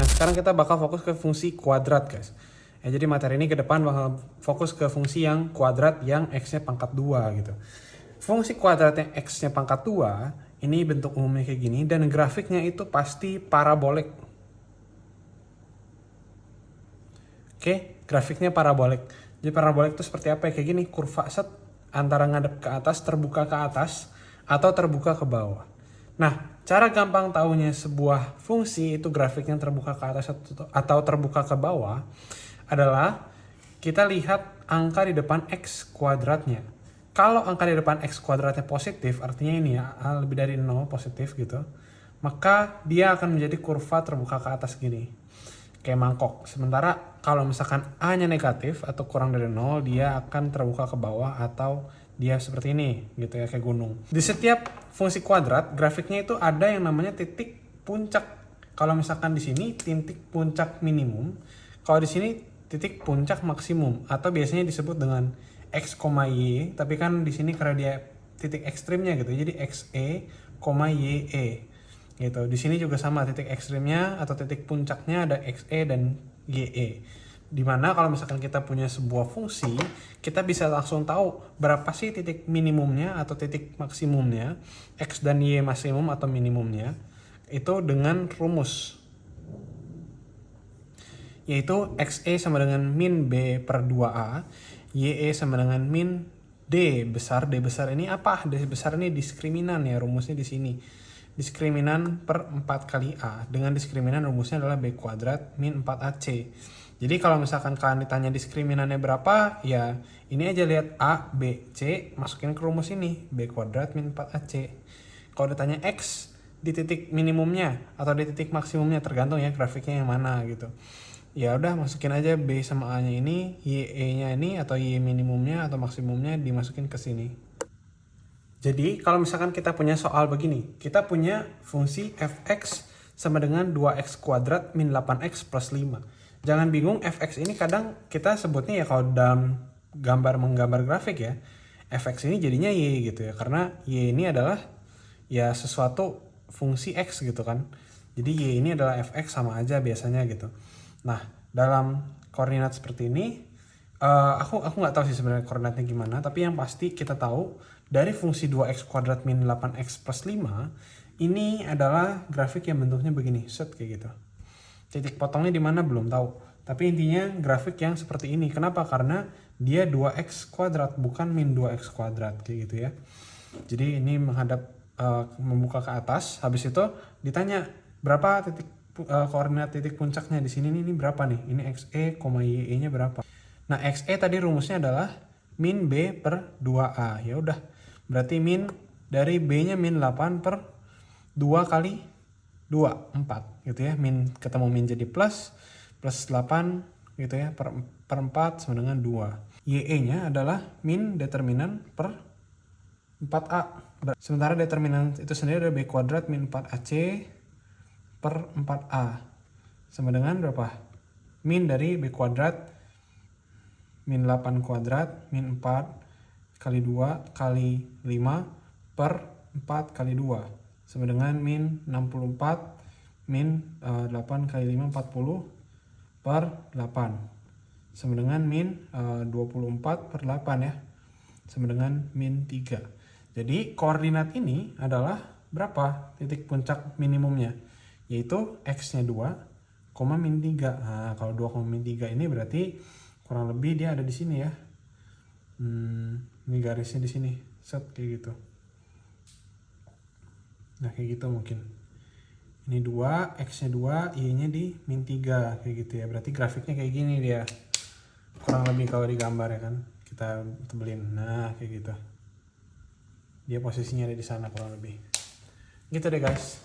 sekarang kita bakal fokus ke fungsi kuadrat guys. Jadi materi ini ke depan bakal fokus ke fungsi yang kuadrat yang x-nya pangkat 2 gitu. Fungsi kuadrat yang x-nya pangkat 2 ini bentuk umumnya kayak gini dan grafiknya itu pasti parabolik. Oke, grafiknya parabolik. Jadi parabolik itu seperti apa ya? Kayak gini, kurva set antara ngadep ke atas, terbuka ke atas, atau terbuka ke bawah. Nah, cara gampang tahunya sebuah fungsi itu grafiknya terbuka ke atas atau terbuka ke bawah adalah kita lihat angka di depan x kuadratnya. Kalau angka di depan x kuadratnya positif, artinya ini ya, lebih dari 0 positif gitu, maka dia akan menjadi kurva terbuka ke atas gini, kayak mangkok. Sementara kalau misalkan A-nya negatif atau kurang dari 0, dia akan terbuka ke bawah atau dia seperti ini gitu ya, kayak gunung. Di setiap fungsi kuadrat, grafiknya itu ada yang namanya titik puncak. Kalau misalkan di sini titik puncak minimum, kalau di sini titik puncak maksimum, atau biasanya disebut dengan x, y, tapi kan di sini karena dia titik ekstrimnya gitu, jadi xe, ye gitu. Di sini juga sama, titik ekstrimnya atau titik puncaknya ada xe dan ye. Dimana kalau misalkan kita punya sebuah fungsi, kita bisa langsung tahu berapa sih titik minimumnya atau titik maksimumnya, x dan y maksimum atau minimumnya, itu dengan rumus, yaitu xe sama dengan min b per 2a, ye sama dengan min d besar. D besar ini apa? D besar ini diskriminan ya, rumusnya di sini. Diskriminan per 4 kali a. Dengan diskriminan rumusnya adalah b kuadrat min 4ac. Jadi kalau misalkan kalian ditanya diskriminannya berapa, ya ini aja, lihat a, b, c, masukin ke rumus ini, b kuadrat min 4ac. Kalau ditanya x di titik minimumnya atau di titik maksimumnya, tergantung ya grafiknya yang mana gitu. Ya udah, masukin aja b sama a-nya ini, ye-nya ini atau y minimumnya atau maksimumnya dimasukin ke sini. Jadi kalau misalkan kita punya soal begini, kita punya fungsi fx sama dengan 2x kuadrat min 8x plus 5. Jangan bingung, fx ini kadang kita sebutnya ya, kalau dalam menggambar grafik ya, fx ini jadinya y gitu ya, karena y ini adalah ya sesuatu fungsi x gitu kan. Jadi y ini adalah fx sama aja biasanya gitu. Nah, dalam koordinat seperti ini, aku nggak tahu sih sebenarnya koordinatnya gimana, tapi yang pasti kita tahu dari fungsi 2x kuadrat min 8x plus 5, ini adalah grafik yang bentuknya begini, set kayak gitu. Titik potongnya di mana belum tahu, tapi intinya grafik yang seperti ini. Kenapa? Karena dia 2x kuadrat, bukan min 2x kuadrat kayak gitu ya. Jadi ini menghadap membuka ke atas, habis itu ditanya berapa titik koordinat titik puncaknya di sini, ini berapa nih? Ini xe, ye-nya berapa? Nah, xe tadi rumusnya adalah min b per 2a. Ya udah, berarti min dari b-nya min 8 per 2 kali 2, 4 gitu ya. Min ketemu min jadi plus 8 gitu ya, per 4 sama dengan 2. Ye-nya adalah min determinan per 4a. Sementara determinan itu sendiri adalah b kuadrat min 4ac per 4a sama dengan berapa? Min dari b kuadrat min 8 kuadrat min 4 kali 2 kali 5 per 4 kali 2 sama dengan min 64 min 8 kali 5 40 per 8 sama dengan min 24 per 8 ya, sama dengan min 3. Jadi koordinat ini adalah berapa titik puncak minimumnya? Yaitu x-nya 2, min 3. Nah, kalau 2, min 3 ini berarti kurang lebih dia ada di sini ya. Ini garisnya di sini, set kayak gitu. Nah, kayak gitu mungkin. Ini 2, x-nya 2, y-nya di min 3 kayak gitu ya. Berarti grafiknya kayak gini dia. Kurang lebih kalau digambar ya kan. Kita tebelin. Nah, kayak gitu. Dia posisinya ada di sana kurang lebih. Gitu deh guys.